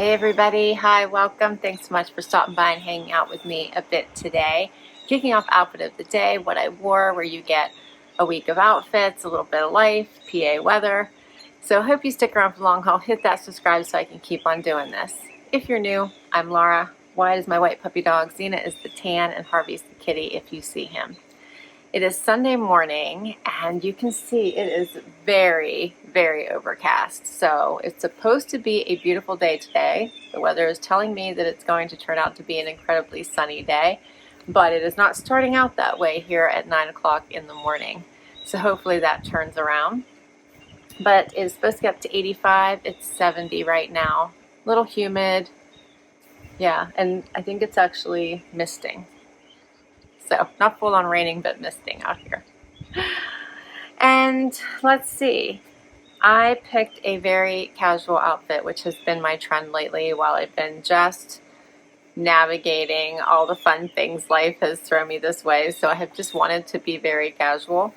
Hey everybody, hi, welcome. Thanks so much for stopping by and hanging out with me a bit today. Kicking off outfit of the day, what I wore, where you get a week of outfits, a little bit of life, PA weather. So I hope you stick around for the long haul. Hit that subscribe so I can keep on doing this. If you're new, I'm Laura. Wyatt is my white puppy dog. Zena is the tan and Harvey's the kitty if you see him. It is Sunday morning and you can see it is very, very overcast. So it's supposed to be a beautiful day today. The weather is telling me that it's going to turn out to be an incredibly sunny day, but it is not starting out that way here at 9 o'clock in the morning. So hopefully that turns around. But it's supposed to get up to 85. It's 70 right now. A little humid. Yeah, and I think it's actually misting. So not full on raining, but misting out here. And let's see. I picked a very casual outfit, which has been my trend lately while I've been just navigating all the fun things life has thrown me this way. So I have just wanted to be very casual.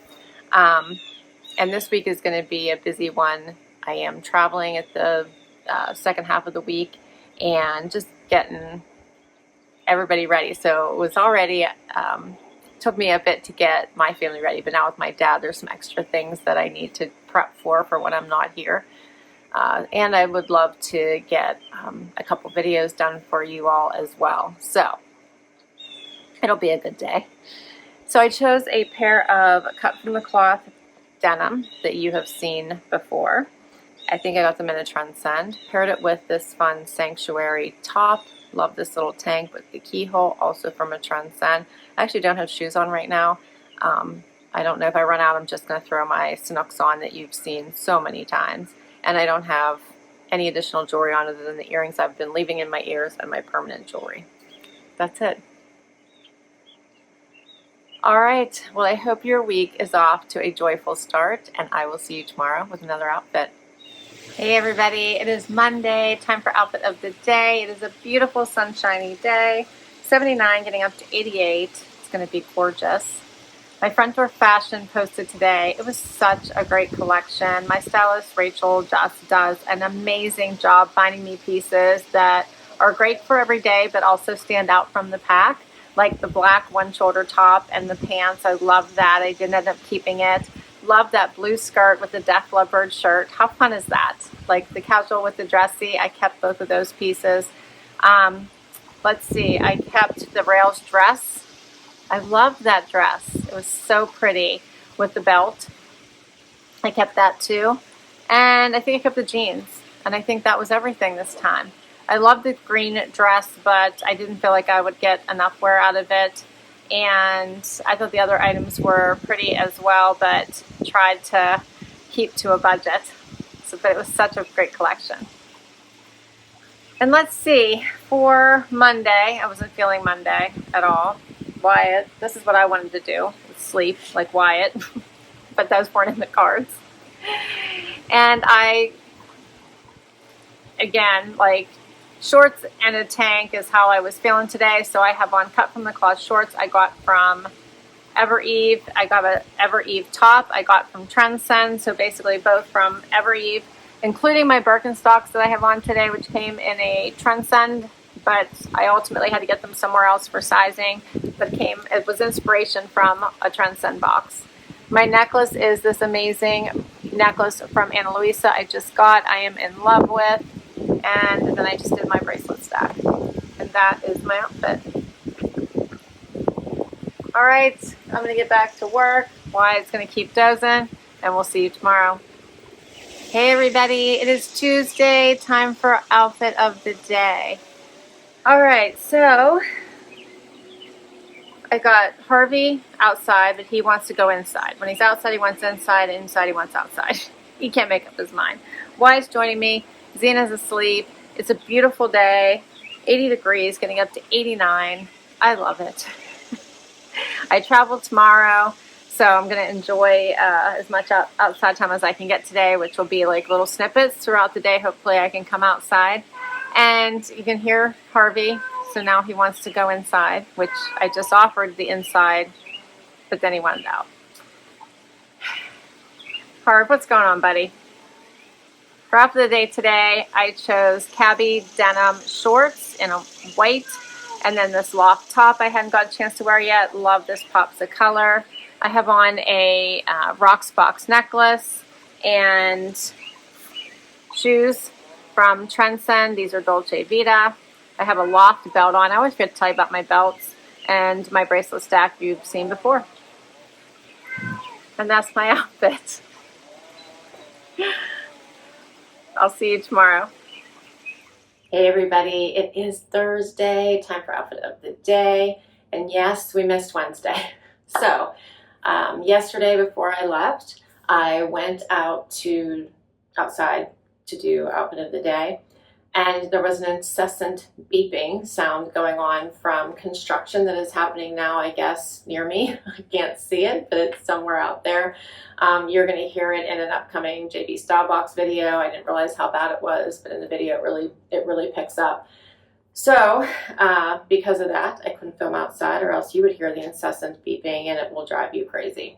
And this week is going to be a busy one. I am traveling at the second half of the week and just getting everybody ready. So it was already, took me a bit to get my family ready, but now with my dad, there's some extra things that I need to prep for when I'm not here. And I would love to get a couple videos done for you all as well. So it'll be a good day. So I chose a pair of cut from the cloth denim that you have seen before. I think I got them in a Trendsend. Paired it with this fun Santuary top. Love this little tank with the keyhole, also from a Trendsend. I actually don't have shoes on right now. I don't know if I run out, I'm just going to throw my Sanuks on that you've seen so many times. And I don't have any additional jewelry on other than the earrings I've been leaving in my ears and my permanent jewelry. That's it. All right, well, I hope your week is off to a joyful start, and I will see you tomorrow with another outfit. Hey everybody, it is Monday, time for outfit of the day. It is a beautiful sunshiny day, 79 getting up to 88. It's going to be gorgeous. My front door fashion posted today. It was such a great collection. My stylist Rachel just does an amazing job finding me pieces that are great for every day but also stand out from the pack, like the black one shoulder top and the pants. I love that. I didn't end up keeping it. Love that blue skirt with the Def Leppard shirt. How fun is that? Like the casual with the dressy. I kept both of those pieces. Let's see. I kept the Rails dress. I loved that dress. It was so pretty with the belt. I kept that too. And I think I kept the jeans. And I think that was everything this time. I love the green dress, but I didn't feel like I would get enough wear out of it. And I thought the other items were pretty as well, but tried to keep to a budget. But it was such a great collection. And let's see, for Monday, I wasn't feeling Monday at all. Wyatt, this is what I wanted to do, sleep like Wyatt, but those weren't in the cards. And I, again, like, shorts and a tank is how I was feeling today. So I have on cut from the cloth shorts I got from Evereve. I got an Evereve top I got from Trendsend. So basically both from Evereve, including my Birkenstocks that I have on today, which came in a Trendsend, but I ultimately had to get them somewhere else for sizing. But it was inspiration from a Trendsend box. My necklace is this amazing necklace from Ana Luisa I just got. I am in love with. And then I just did my bracelet stack. And that is my outfit. All right, I'm going to get back to work. Wyatt's going to keep dozing, and we'll see you tomorrow. Hey everybody, it is Tuesday, time for outfit of the day. All right, so I got Harvey outside, but he wants to go inside. When he's outside, he wants inside, and inside, he wants outside. He can't make up his mind. Wyatt's joining me. Zena's asleep. It's a beautiful day, 80 degrees, getting up to 89. I love it. I travel tomorrow, so I'm going to enjoy as much outside time as I can get today, which will be like little snippets throughout the day. Hopefully I can come outside. And you can hear Harvey, so now he wants to go inside, which I just offered the inside, but then he wanted out. Harv, what's going on, buddy? For outfit of the day today, I chose Cabi denim shorts in a white, and then this Loft top I hadn't got a chance to wear yet. Love this pops of color. I have on a Rocksbox necklace and shoes from Trendsend. These are Dolce Vita. I have a Loft belt on. I always forget to tell you about my belts, and my bracelet stack you've seen before. And that's my outfit. I'll see you tomorrow. Hey everybody, it is Thursday, time for outfit of the day. And yes, we missed Wednesday. So yesterday before I left, I went outside to do outfit of the day. And there was an incessant beeping sound going on from construction that is happening now, I guess, near me. I can't see it, but it's somewhere out there. You're going to hear it in an upcoming JB Style Box video. I didn't realize how bad it was, but in the video it really picks up. So because of that, I couldn't film outside, or else you would hear the incessant beeping and it will drive you crazy.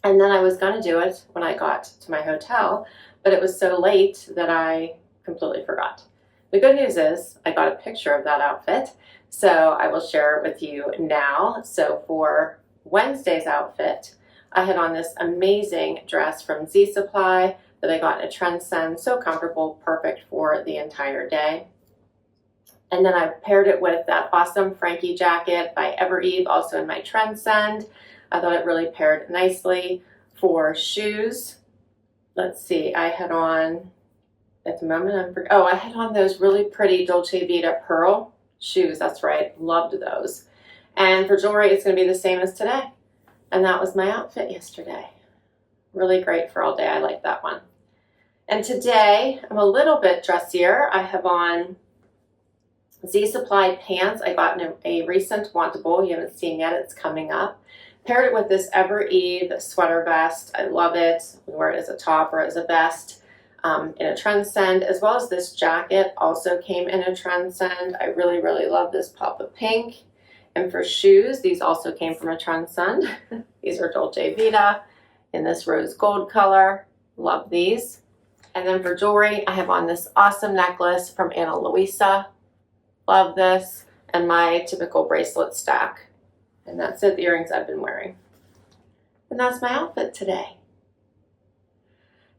And then I was going to do it when I got to my hotel, but it was so late that I completely forgot. The good news is I got a picture of that outfit, so I will share it with you now. So for Wednesday's outfit, I had on this amazing dress from Z Supply that I got in a Trendsend. So comfortable, perfect for the entire day. And then I paired it with that awesome Frankie jacket by Evereve, also in my Trendsend. I thought it really paired nicely. For shoes, let's see, I had on, at the moment, I had on those really pretty Dolce Vita pearl shoes. That's right, loved those. And for jewelry, it's going to be the same as today. And that was my outfit yesterday. Really great for all day. I like that one. And today, I'm a little bit dressier. I have on Z Supply pants. I got in a recent Wantable. You haven't seen yet. It's coming up. Paired it with this Evereve sweater vest. I love it. We wear it as a top or as a vest. In a Trendsend, as well as this jacket also came in a Trendsend. I really, really love this pop of pink. And for shoes, these also came from a Trendsend. These are Dolce Vita in this rose gold color. Love these. And then for jewelry, I have on this awesome necklace from Ana Luisa. Love this. And my typical bracelet stack. And that's it, the earrings I've been wearing. And that's my outfit today.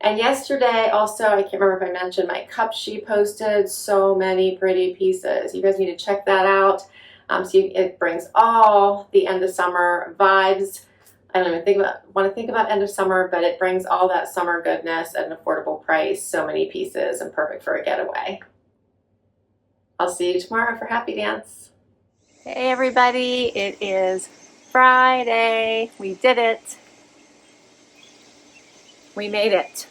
And yesterday also, I can't remember if I mentioned my cup she posted. So many pretty pieces. You guys need to check that out. It brings all the end of summer vibes. I don't even want to think about end of summer, but it brings all that summer goodness at an affordable price. So many pieces and perfect for a getaway. I'll see you tomorrow for Happy Dance. Hey everybody, it is Friday. We did it. We made it.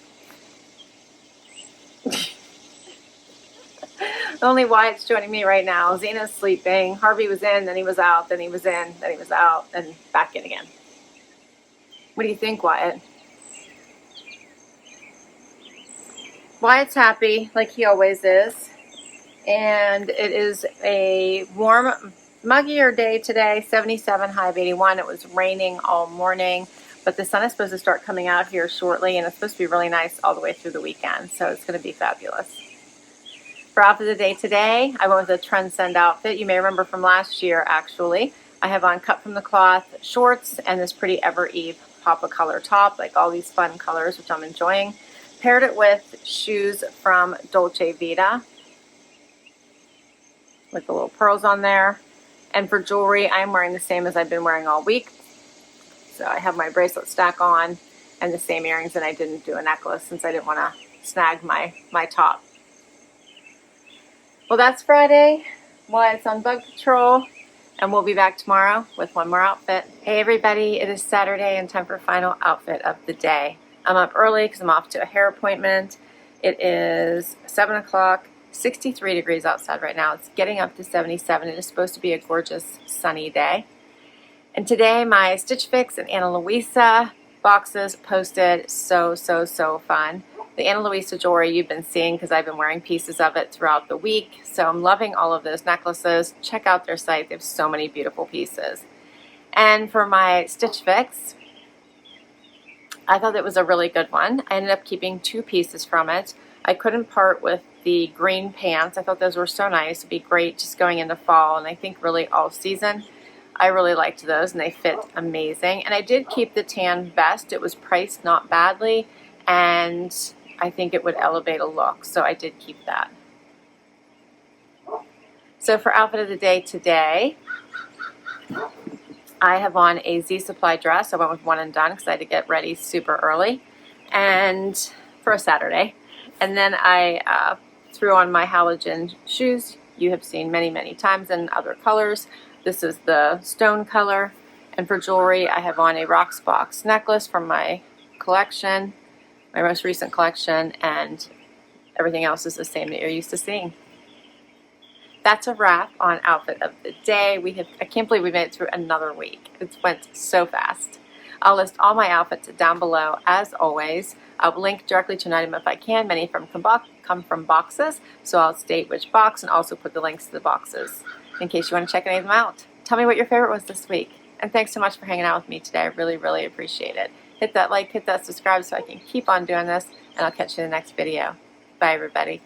Only Wyatt's joining me right now. Zena's sleeping. Harvey was in, then he was out, then he was in, then he was out, and back in again. What do you think, Wyatt? Wyatt's happy, like he always is. And it is a warm, muggier day today, 77, high of 81. It was raining all morning, but the sun is supposed to start coming out here shortly, and it's supposed to be really nice all the way through the weekend, so it's going to be fabulous. For outfit of the day today, I went with a Trendsend outfit. You may remember from last year, actually. I have on cut from the cloth shorts and this pretty Evereve pop of color top, like all these fun colors, which I'm enjoying. Paired it with shoes from Dolce Vita with the little pearls on there. And for jewelry, I'm wearing the same as I've been wearing all week. So I have my bracelet stack on and the same earrings, and I didn't do a necklace since I didn't want to snag my top. Well, that's Friday. Wyatt's on bug patrol, and we'll be back tomorrow with one more outfit. Hey everybody, it is Saturday and time for final outfit of the day. I'm up early because I'm off to a hair appointment. It is 7 o'clock, 63 degrees outside right now. It's getting up to 77. It is supposed to be a gorgeous sunny day. And today my Stitch Fix and Ana Luisa boxes posted. So fun. The Ana Luisa jewelry you've been seeing because I've been wearing pieces of it throughout the week. So I'm loving all of those necklaces. Check out their site. They have so many beautiful pieces. And for my Stitch Fix, I thought it was a really good one. I ended up keeping 2 pieces from it. I couldn't part with the green pants. I thought those were so nice. It'd be great just going into fall, and I think really all season. I really liked those, and they fit amazing. And I did keep the tan vest. It was priced not badly, and I think it would elevate a look, so I did keep that. So for outfit of the day today, I have on a Z Supply dress. I went with one and done because I had to get ready super early and for a Saturday. And then I threw on my Halogen shoes. You have seen many, many times in other colors. This is the stone color. And for jewelry, I have on a Rocksbox necklace from my collection, my most recent collection, and everything else is the same that you're used to seeing. That's a wrap on outfit of the day. I can't believe we made it through another week. It went so fast. I'll list all my outfits down below as always. I'll link directly to an item if I can. Many come from boxes, so I'll state which box and also put the links to the boxes in case you want to check any of them out. Tell me what your favorite was this week. And thanks so much for hanging out with me today. I really, really appreciate it. Hit that like, hit that subscribe so I can keep on doing this, and I'll catch you in the next video. Bye, everybody.